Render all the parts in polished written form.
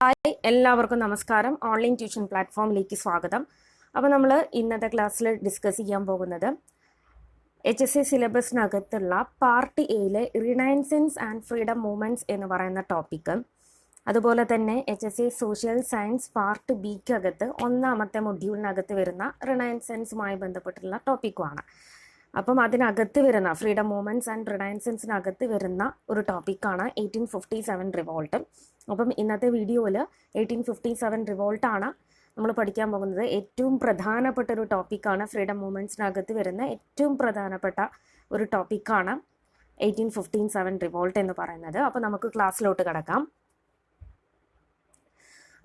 Hi, എല്ലാവർക്കും നമസ്കാരം. Online tuition പ്ലാറ്റ്ഫോമിലേക്ക് സ്വാഗതം. അപ്പോൾ നമ്മൾ ഇന്നത്തെ ക്ലാസ്സിൽ ഡിസ്കസ് ചെയ്യാൻ പോകുന്നത് HSC സിലബസിനകത്തുള്ള പാർട്ട് എയിലെ റിനൈസൻസ് ആൻഡ് ഫ്രീഡം മൂവ്മെൻറ്റ്സ് എന്ന് പറയുന്ന ടോപ്പിക്ക്, അതുപോലെ തന്നെ HSC സോഷ്യൽ സയൻസ് പാർട്ട് ബിക്കകത്ത് ഒന്നാമത്തെ മൊഡ്യൂളിനകത്ത് വരുന്ന റിനൈസൻസുമായി ബന്ധപ്പെട്ടുള്ള ടോപ്പിക്കുമാണ്. അപ്പം അതിനകത്ത് വരുന്ന ഫ്രീഡം മൂവ്മെൻറ്റ്സ് ആൻഡ് റിനൈസൻസിനകത്ത് വരുന്ന ഒരു ടോപ്പിക്കാണ് 1857 റിവോൾട്ട്. അപ്പം ഇന്നത്തെ വീഡിയോയിൽ 1857 റിവോൾട്ടാണ് നമ്മൾ പഠിക്കാൻ പോകുന്നത്. ഏറ്റവും പ്രധാനപ്പെട്ട ഒരു ടോപ്പിക്കാണ്, ഫ്രീഡം മൂവ്മെൻറ്റ്സിനകത്ത് വരുന്ന ഏറ്റവും പ്രധാനപ്പെട്ട ഒരു ടോപ്പിക്കാണ് 1857 റിവോൾട്ട് എന്ന് പറയുന്നത്. അപ്പോൾ നമുക്ക് ക്ലാസ്സിലോട്ട് കിടക്കാം.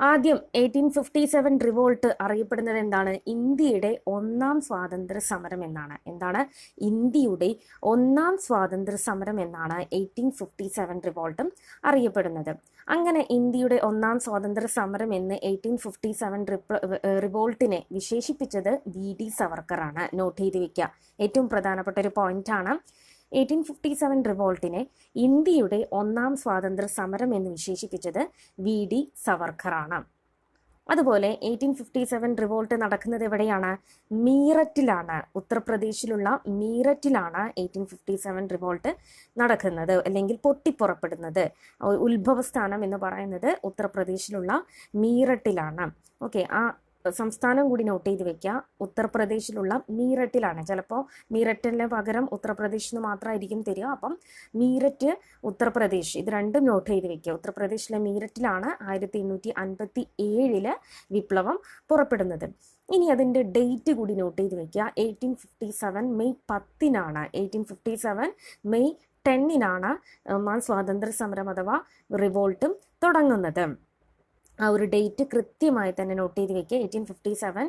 ആദ്യം 1857 റിവോൾട്ട് അറിയപ്പെടുന്നത് എന്താണ്? ഇന്ത്യയുടെ ഒന്നാം സ്വാതന്ത്ര്യ സമരം എന്നാണ്. ഇന്ത്യയുടെ ഒന്നാം സ്വാതന്ത്ര്യ സമരം എന്നാണ് 1857 റിവോൾട്ടും അറിയപ്പെടുന്നത്. അങ്ങനെ ഇന്ത്യയുടെ ഒന്നാം സ്വാതന്ത്ര്യ സമരം എന്ന് 1857 റിവോൾട്ടിനെ വിശേഷിപ്പിച്ചത് VD സവർക്കറാണ്. നോട്ട് ചെയ്ത് വെക്കുക, ഏറ്റവും പ്രധാനപ്പെട്ട ഒരു പോയിന്റാണ്. 1857 റിവോൾട്ടിനെ ഇന്ത്യയുടെ ഒന്നാം സ്വാതന്ത്ര്യ സമരം എന്ന് വിശേഷിപ്പിച്ചത് VD സവർക്കറാണ്. അതുപോലെ 1857 റിവോൾട്ട് നടക്കുന്നത് എവിടെയാണ്? മീററ്റിലാണ്. ഉത്തർപ്രദേശിലുള്ള മീററ്റിലാണ് 1857 റിവോൾട്ട് നടക്കുന്നത്, അല്ലെങ്കിൽ പൊട്ടിപ്പുറപ്പെടുന്നത്. ഉത്ഭവസ്ഥാനം എന്ന് പറയുന്നത് ഉത്തർപ്രദേശിലുള്ള മീററ്റിലാണ്. ഓക്കെ, ആ സംസ്ഥാനം കൂടി നോട്ട് ചെയ്ത് വെക്കുക. ഉത്തർപ്രദേശിലുള്ള മീററ്റിലാണ്. ചിലപ്പോൾ മീററ്റിന് പകരം ഉത്തർപ്രദേശിൽ നിന്ന് മാത്രമായിരിക്കും തരിക. അപ്പം മീററ്റ്, ഉത്തർപ്രദേശ്, ഇത് രണ്ടും നോട്ട് ചെയ്ത് വെക്കുക. ഉത്തർപ്രദേശിലെ മീററ്റിലാണ് 1857 വിപ്ലവം പുറപ്പെടുന്നത്. ഇനി അതിൻ്റെ ഡേറ്റ് കൂടി നോട്ട് ചെയ്ത് വെക്കുക. 1857 മെയ് 10-നാണ്. 1857 മെയ് 10-നാണ് ഒന്നാം സ്വാതന്ത്ര്യ സമരം അഥവാ റിവോൾട്ടും തുടങ്ങുന്നത്. ആ ഒരു ഡേറ്റ് കൃത്യമായി തന്നെ നോട്ട് ചെയ്ത് വെക്കുക. 1857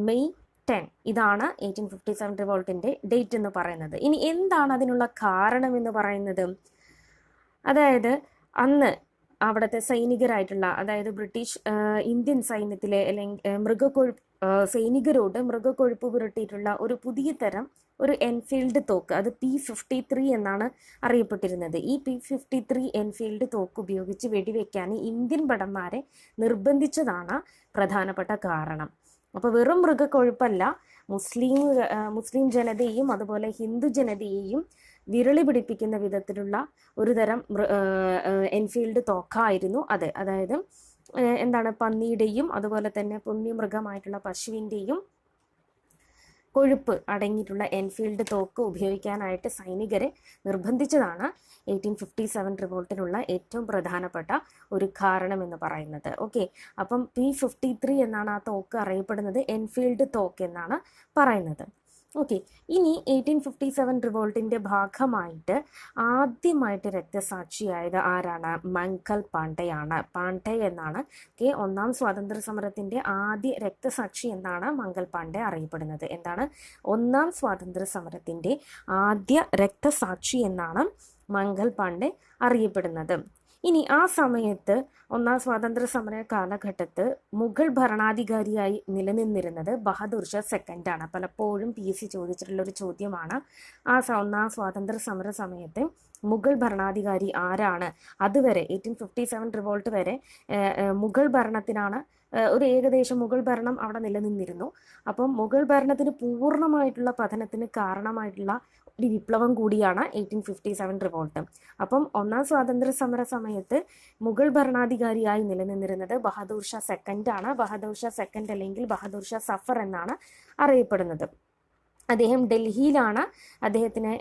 മെയ് 10, ഇതാണ് 1857 റിവോൾട്ടിൻ്റെ ഡേറ്റ് എന്ന് പറയുന്നത്. ഇനി എന്താണ് അതിനുള്ള കാരണം എന്ന് പറയുന്നത്? അതായത് അന്ന് അവിടുത്തെ സൈനികരായിട്ടുള്ള, അതായത് ബ്രിട്ടീഷ് ഇന്ത്യൻ സൈന്യത്തിലെ അല്ലെങ്കിൽ സൈനികരോട് മൃഗക്കൊഴുപ്പ് പുരട്ടിയിട്ടുള്ള ഒരു പുതിയ തരം ഒരു എൻഫീൽഡ് തോക്ക്, അത് P53 എന്നാണ് അറിയപ്പെട്ടിരുന്നത്. ഈ P53 എൻഫീൽഡ് തോക്ക് ഉപയോഗിച്ച് വെടിവെക്കാൻ ഇന്ത്യൻ ഭടന്മാരെ നിർബന്ധിച്ചതാണ് പ്രധാനപ്പെട്ട കാരണം. അപ്പോൾ വെറും മൃഗക്കൊഴുപ്പല്ല, മുസ്ലിം ജനതയെയും അതുപോലെ ഹിന്ദു ജനതയെയും വിരളി പിടിപ്പിക്കുന്ന വിധത്തിലുള്ള ഒരു തരം എൻഫീൽഡ് തോക്കായിരുന്നു അത്. അതായത് പന്നിയുടെയും അതുപോലെ തന്നെ പുണ്യമൃഗമായിട്ടുള്ള പശുവിൻ്റെയും കൊഴുപ്പ് അടങ്ങിയിട്ടുള്ള എൻഫീൽഡ് തോക്ക് ഉപയോഗിക്കാനായിട്ട് സൈനികരെ നിർബന്ധിച്ചതാണ് 1857 റിവോൾട്ടിനുള്ള ഏറ്റവും പ്രധാനപ്പെട്ട ഒരു കാരണം എന്ന് പറയുന്നത്. ഓക്കെ, അപ്പം P53 എന്നാണ് ആ തോക്ക് അറിയപ്പെടുന്നത്. എൻഫീൽഡ് തോക്ക് എന്നാണ് പറയുന്നത്. ഓക്കെ, ഇനി 1857 റിവോൾട്ടിൻ്റെ ഭാഗമായിട്ട് ആദ്യമായിട്ട് രക്തസാക്ഷിയായത് ആരാണ്? മംഗൾ പാണ്ഡെയാണ്. പാണ്ഡെ എന്നാണ് ഒന്നാം സ്വാതന്ത്ര്യ സമരത്തിൻ്റെ ആദ്യ രക്തസാക്ഷി എന്നാണ് മംഗൾ പാണ്ഡെ അറിയപ്പെടുന്നത്. ഒന്നാം സ്വാതന്ത്ര്യ സമരത്തിൻ്റെ ആദ്യ രക്തസാക്ഷി എന്നാണ് മംഗൾ പാണ്ഡെ അറിയപ്പെടുന്നത്. ഇനി ആ സമയത്ത് ഒന്നാം സ്വാതന്ത്ര്യ സമര കാലഘട്ടത്ത് മുഗൾ ഭരണാധികാരിയായി നിലനിന്നിരുന്നത് ബഹദൂർ ഷാ സെക്കൻഡാണ്. പലപ്പോഴും PSC ചോദിച്ചിട്ടുള്ള ഒരു ചോദ്യമാണ്. ഒന്നാം സ്വാതന്ത്ര്യ സമര സമയത്ത് മുഗൾ ഭരണാധികാരി ആരാണ്? അതുവരെ 1857 റിവോൾട്ട് വരെ മുഗൾ ഭരണത്തിനാണ് ഒരു ഏകദേശം മുഗൾ ഭരണം അവിടെ നിലനിന്നിരുന്നു. അപ്പം മുഗൾ ഭരണത്തിന് പൂർണ്ണമായിട്ടുള്ള പതനത്തിന് കാരണമായിട്ടുള്ള ഒരു വിപ്ലവം കൂടിയാണ് 1857 റിവോൾട്ട്. അപ്പം ഒന്നാം സ്വാതന്ത്ര്യ സമര സമയത്ത് മുഗൾ ഭരണാധികാരിയായി നിലനിന്നിരുന്നത് ബഹദൂർ ഷാ സെക്കൻഡാണ്. ബഹദൂർ ഷാ സെക്കൻഡ് അല്ലെങ്കിൽ ബഹദൂർ ഷാ സഫർ എന്നാണ് അറിയപ്പെടുന്നത്. അദ്ദേഹം ഡൽഹിയിലാണ് അദ്ദേഹത്തിനെ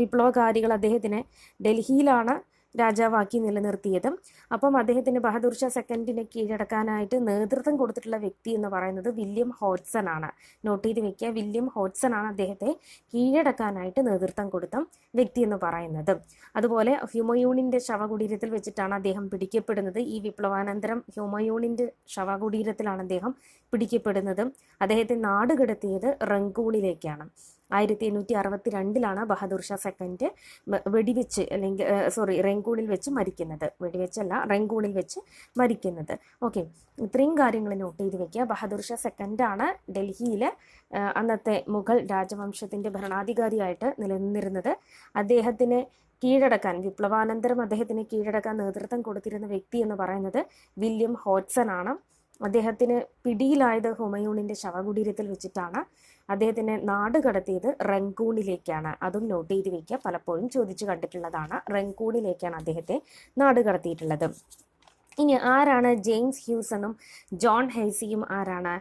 വിപ്ലവകാരികൾ അദ്ദേഹത്തിനെ ഡൽഹിയിലാണ് രാജാവാക്കി നിലനിർത്തിയത്. അപ്പം അദ്ദേഹത്തിന് ബഹദൂർ ഷാ സെക്കൻഡിനെ കീഴടക്കാനായിട്ട് നേതൃത്വം കൊടുത്തിട്ടുള്ള വ്യക്തി എന്ന് പറയുന്നത് വില്യം ഹോഡ്സൺ ആണ്. നോട്ട് ചെയ്ത് വെക്കുക, വില്യം ഹോഡ്സൺ ആണ് അദ്ദേഹത്തെ കീഴടക്കാനായിട്ട് നേതൃത്വം കൊടുത്ത വ്യക്തി എന്ന് പറയുന്നത്. അതുപോലെ ഹ്യൂമയൂണിൻ്റെ ശവകുടീരത്തിൽ വെച്ചിട്ടാണ് അദ്ദേഹം പിടിക്കപ്പെടുന്നത്. ഈ വിപ്ലവാനന്തരം ഹ്യൂമയൂണിൻ്റെ ശവകുടീരത്തിലാണ് അദ്ദേഹം പിടിക്കപ്പെടുന്നത്. അദ്ദേഹത്തെ നാടുകടത്തിയത് റങ്കൂണിലേക്കാണ്. 1862 ബഹദൂർ ഷാ സെക്കൻഡ് വെടിവെച്ച് റെങ്കൂണിൽ വെച്ച് മരിക്കുന്നത്. വെടിവെച്ചല്ല, റെങ്കൂണിൽ വെച്ച് മരിക്കുന്നത്. ഓക്കെ, ഇത്രയും കാര്യങ്ങൾ നോട്ട് ചെയ്ത് വെക്കുക. ബഹദൂർ ഷാ സെക്കൻഡാണ് ഡൽഹിയിൽ അന്നത്തെ മുഗൾ രാജവംശത്തിൻ്റെ ഭരണാധികാരിയായിട്ട് നിലനിന്നിരുന്നത്. അദ്ദേഹത്തിന് കീഴടക്കാൻ, വിപ്ലവാനന്തരം അദ്ദേഹത്തിന് കീഴടക്കാൻ നേതൃത്വം കൊടുത്തിരുന്ന വ്യക്തി എന്ന് പറയുന്നത് വില്യം ഹോഡ്സൺ ആണ്. അദ്ദേഹത്തിന് പിടിയിലായത് ഹുമയൂണിന്റെ ശവകുടീരത്തിൽ വെച്ചിട്ടാണ്. അദ്ദേഹത്തിനെ നാട് കടത്തിയത് റങ്കൂണിലേക്കാണ്. അതും നോട്ട് ചെയ്ത് വെക്കുക, പലപ്പോഴും ചോദിച്ചു കണ്ടിട്ടുള്ളതാണ്. റങ്കൂണിലേക്കാണ് അദ്ദേഹത്തെ നാട് കടത്തിയിട്ടുള്ളത്. ഇനി ആരാണ് ജെയിംസ് ഹ്യൂസണും ജോൺ ഹെയ്സിയും ആരാണ്?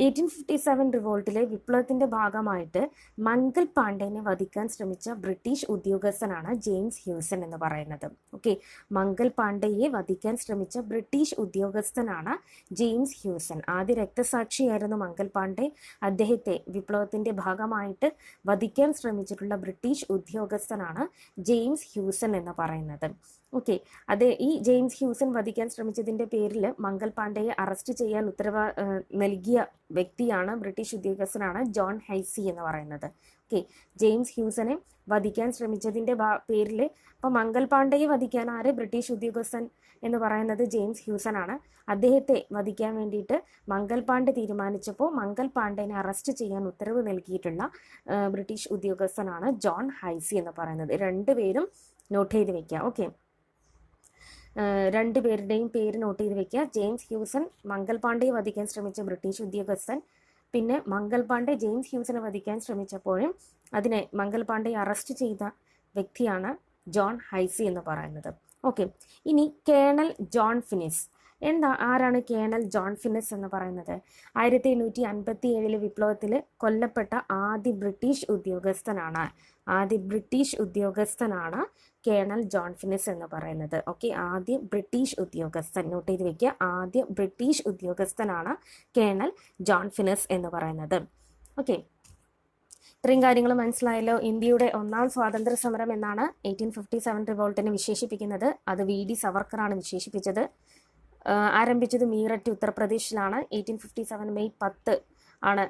1857 റിവോൾട്ടിലെ വിപ്ലവത്തിന്റെ ഭാഗമായിട്ട് മംഗൽ പാണ്ഡെനെ വധിക്കാൻ ശ്രമിച്ച ബ്രിട്ടീഷ് ഉദ്യോഗസ്ഥനാണ് ജെയിംസ് ഹ്യൂസൺ എന്ന് പറയുന്നത്. ഓക്കെ, മംഗൽ പാണ്ഡെയെ വധിക്കാൻ ശ്രമിച്ച ബ്രിട്ടീഷ് ഉദ്യോഗസ്ഥനാണ് ജെയിംസ് ഹ്യൂസൺ. ആദ്യ രക്തസാക്ഷിയായിരുന്നു മംഗൽ പാണ്ഡെ. അദ്ദേഹത്തെ വിപ്ലവത്തിന്റെ ഭാഗമായിട്ട് വധിക്കാൻ ശ്രമിച്ചിട്ടുള്ള ബ്രിട്ടീഷ് ഉദ്യോഗസ്ഥനാണ് ജെയിംസ് ഹ്യൂസൺ എന്ന് പറയുന്നത്. ഓക്കെ, ഈ ജെയിംസ് ഹ്യൂസൺ വധിക്കാൻ ശ്രമിച്ചതിന്റെ പേരിൽ മംഗൽ പാണ്ഡെയെ അറസ്റ്റ് ചെയ്യാൻ നൽകിയ വ്യക്തിയാണ്, ബ്രിട്ടീഷ് ഉദ്യോഗസ്ഥനാണ് ജോൺ ഹെയ്സി എന്ന് പറയുന്നത്. ഓക്കെ, ജെയിംസ് ഹ്യൂസനെ വധിക്കാൻ ശ്രമിച്ചതിന്റെ പേരിൽ ഇപ്പൊ മംഗൽ പാണ്ഡെയെ വധിക്കാൻ ആര്? ബ്രിട്ടീഷ് ഉദ്യോഗസ്ഥൻ എന്ന് പറയുന്നത് ജെയിംസ് ഹ്യൂസൺ ആണ്. അദ്ദേഹത്തെ വധിക്കാൻ വേണ്ടിയിട്ട് മംഗൽ പാണ്ഡെ തീരുമാനിച്ചപ്പോൾ മംഗൽ പാണ്ഡെനെ അറസ്റ്റ് ചെയ്യാൻ ഉത്തരവ് നൽകിയിട്ടുള്ള ബ്രിട്ടീഷ് ഉദ്യോഗസ്ഥനാണ് ജോൺ ഹെയ്സി എന്ന് പറയുന്നത്. രണ്ടുപേരും നോട്ട് ചെയ്ത് വെക്കുക. ഓക്കെ, രണ്ടുപേരുടെയും പേര് നോട്ട് ചെയ്ത് വെക്കുക. ജെയിംസ് ഹ്യൂസൺ മംഗൽ പാണ്ഡെയെ വധിക്കാൻ ശ്രമിച്ച ബ്രിട്ടീഷ് ഉദ്യോഗസ്ഥൻ. പിന്നെ മംഗൽ പാണ്ഡെ ജെയിംസ് ഹ്യൂസനെ വധിക്കാൻ ശ്രമിച്ചപ്പോഴും അതിനെ മംഗൽ പാണ്ഡെയെ അറസ്റ്റ് ചെയ്ത വ്യക്തിയാണ് ജോൺ ഹെയ്സി എന്ന് പറയുന്നത്. ഓക്കെ, ഇനി കേണൽ ജോൺ ഫിനിസ്. ആരാണ് കേണൽ ജോൺ ഫിനിസ് എന്ന് പറയുന്നത്? 1857 വിപ്ലവത്തിൽ കൊല്ലപ്പെട്ട ആദ്യ ബ്രിട്ടീഷ് ഉദ്യോഗസ്ഥനാണ് കേണൽ ജോൺ ഫിനിസ് എന്ന് പറയുന്നത്. ഓക്കെ, ആദ്യ ബ്രിട്ടീഷ് ഉദ്യോഗസ്ഥൻ, നോട്ട് ചെയ്ത് വെക്കുക. ആദ്യ ബ്രിട്ടീഷ് ഉദ്യോഗസ്ഥനാണ് കേണൽ ജോൺ ഫിനിസ് എന്ന് പറയുന്നത്. ഓക്കെ, ഇത്രയും കാര്യങ്ങൾ മനസ്സിലായല്ലോ. ഇന്ത്യയുടെ ഒന്നാം സ്വാതന്ത്ര്യ സമരം എന്നാണ് 1857 റിവോൾട്ടിനെ വിശേഷിപ്പിക്കുന്നത്. അത് VD സവർക്കറാണ് വിശേഷിപ്പിച്ചത്. ആരംഭിച്ചത് മീററ്റ്, ഉത്തർപ്രദേശിലാണ്. 1857 മെയ് 10 ആണ്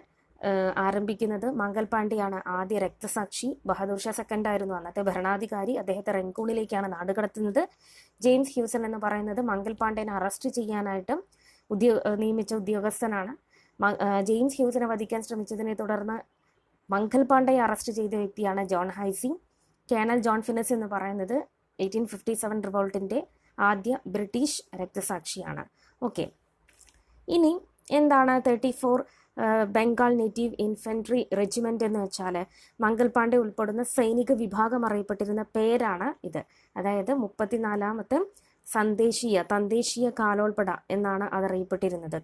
ആരംഭിക്കുന്നത്. മംഗൽ പാണ്ഡെയാണ് ആദ്യ രക്തസാക്ഷി. ബഹദൂർ ഷാ സെക്കൻഡ് ആയിരുന്നു അന്നത്തെ ഭരണാധികാരി. അദ്ദേഹത്തെ റങ്കൂണിലേക്കാണ് നാടുകടത്തുന്നത്. ജെയിംസ് ഹ്യൂസൺ എന്ന് പറയുന്നത് മംഗൽ പാണ്ഡെനെ അറസ്റ്റ് ചെയ്യാനായിട്ട് നിയമിച്ച ഉദ്യോഗസ്ഥനാണ്. ജെയിംസ് ഹ്യൂസനെ വധിക്കാൻ ശ്രമിച്ചതിനെ തുടർന്ന് മംഗൽ പാണ്ഡെയെ അറസ്റ്റ് ചെയ്ത വ്യക്തിയാണ് ജോൺ ഹെയ്സി. കേണൽ ജോൺ ഫിനിസ് എന്ന് പറയുന്നത് 1857 റിവോൾട്ടിന്റെ ആദ്യ ബ്രിട്ടീഷ് രക്തസാക്ഷിയാണ്. ഓക്കെ, ഇനി എന്താണ് 34 ബംഗാൾ നേറ്റീവ് ഇൻഫൻട്രി റെജിമെന്റ് എന്ന് വെച്ചാൽ മംഗൽ പാണ്ഡെ ഉൾപ്പെടുന്ന സൈനിക വിഭാഗം അറിയപ്പെട്ടിരുന്ന പേരാണ് ഇത്. അതായത് 34ാമത്തെ തദ്ദേശീയ കാലോൾപ്പട എന്നാണ് അതറിയപ്പെട്ടിരുന്നത്.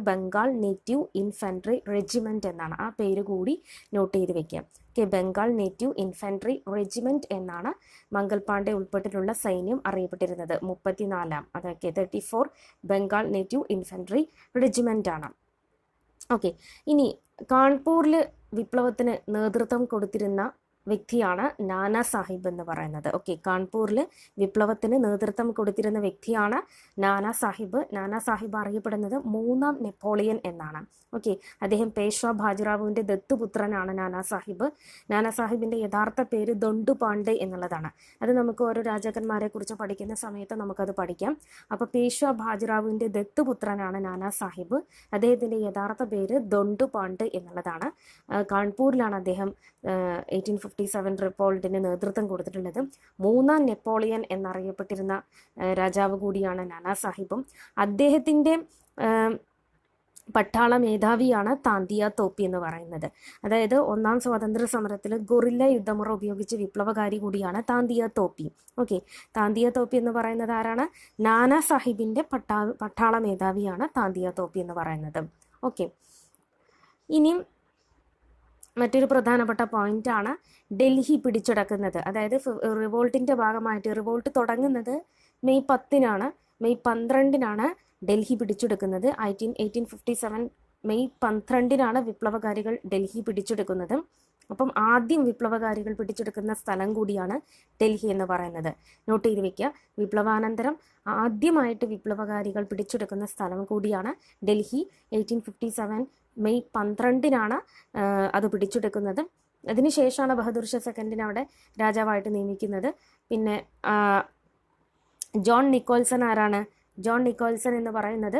ബംഗാൾ നേറ്റീവ് ഇൻഫൻട്രി റെജിമെന്റ് എന്നാണ്. ആ പേര് കൂടി നോട്ട് ചെയ്ത് വെക്കാം. ബംഗാൾ നേറ്റീവ് ഇൻഫൻട്രി റെജിമെന്റ് എന്നാണ് മംഗൽ പാണ്ഡെ ഉൾപ്പെട്ടിട്ടുള്ള സൈന്യം അറിയപ്പെട്ടിരുന്നത്. 34 അതൊക്കെ 34 ബംഗാൾ നേറ്റീവ് ഇൻഫൻട്രി റെജിമെന്റ് ആണ്. ഓക്കെ, ഇനി കാൺപൂരിൽ വിപ്ലവത്തിന് നേതൃത്വം കൊടുത്തിരുന്ന വ്യക്തിയാണ് നാനാ സാഹിബ് എന്ന് പറയുന്നത്. ഓക്കെ, കാൺപൂരിൽ വിപ്ലവത്തിന് നേതൃത്വം കൊടുത്തിരുന്ന വ്യക്തിയാണ് നാനാ സാഹിബ് അറിയപ്പെടുന്നത് 3ാം നെപ്പോളിയൻ എന്നാണ്. ഓക്കെ, അദ്ദേഹം പേഷ്വാ ബാജിറാവുവിന്റെ ദത്തുപുത്രനാണ് നാനാ സാഹിബിന്റെ യഥാർത്ഥ പേര് ദൊണ്ടു പാണ്ഡെ എന്നുള്ളതാണ്. അത് നമുക്ക് ഓരോ രാജാക്കന്മാരെ കുറിച്ച് പഠിക്കുന്ന സമയത്ത് നമുക്കത് പഠിക്കാം. അപ്പോൾ പേഷ്വാ ബാജിറാവുവിന്റെ ദത്തുപുത്രനാണ് നാനാ സാഹിബ്. അദ്ദേഹത്തിന്റെ യഥാർത്ഥ പേര് ദൊണ്ടു പാണ്ഡെ എന്നുള്ളതാണ്. കാൺപൂരിലാണ് അദ്ദേഹം 1857 റിവോൾട്ടിന് നേതൃത്വം കൊടുത്തിട്ടുള്ളത്. 3ാം നെപ്പോളിയൻ എന്നറിയപ്പെട്ടിരുന്ന രാജാവ് കൂടിയാണ് നാനാ സാഹിബും. അദ്ദേഹത്തിന്റെ പട്ടാള മേധാവിയാണ് താന്തിയ തോപ്പി എന്ന് പറയുന്നത്. അതായത് ഒന്നാം സ്വാതന്ത്ര്യ സമരത്തിൽ ഗൊറില്ല യുദ്ധമുറ ഉപയോഗിച്ച് വിപ്ലവകാരി കൂടിയാണ് താന്തിയ തോപ്പി. ഓക്കെ, താന്തിയ തോപ്പി എന്ന് പറയുന്നത് ആരാണ്? നാനാ സാഹിബിന്റെ പട്ടാള മേധാവിയാണ് താന്തിയ തോപ്പി എന്ന് പറയുന്നത്. ഓക്കെ, ഇനി മറ്റൊരു പ്രധാനപ്പെട്ട പോയിന്റ് ആണ് ഡൽഹി പിടിച്ചടക്കുന്നത്. അതായത് റിവോൾട്ടിന്റെ ഭാഗമായിട്ട് റിവോൾട്ട് തുടങ്ങുന്നത് മെയ് 10 മെയ് 12 ഡൽഹി പിടിച്ചെടുക്കുന്നത്. 1857 മെയ് 12 വിപ്ലവകാരികൾ ഡൽഹി പിടിച്ചെടുക്കുന്നത്. അപ്പം ആദ്യം വിപ്ലവകാരികൾ പിടിച്ചെടുക്കുന്ന സ്ഥലം കൂടിയാണ് ഡൽഹി എന്ന് പറയുന്നത്. നോട്ട് ചെയ്ത് വെക്കുക. വിപ്ലവാനന്തരം ആദ്യമായിട്ട് വിപ്ലവകാരികൾ പിടിച്ചെടുക്കുന്ന സ്ഥലം കൂടിയാണ് ഡൽഹി. 1857 മെയ് 12 അത് പിടിച്ചെടുക്കുന്നത്. അതിനുശേഷമാണ് ബഹദൂർ ഷാ സെക്കൻഡിനെ അവിടെ രാജാവായിട്ട് നിയമിക്കുന്നത്. പിന്നെ ജോൺ നിക്കോൾസൺ ആരാണ്? ജോൺ നിക്കോൾസൺ എന്ന് പറയുന്നത്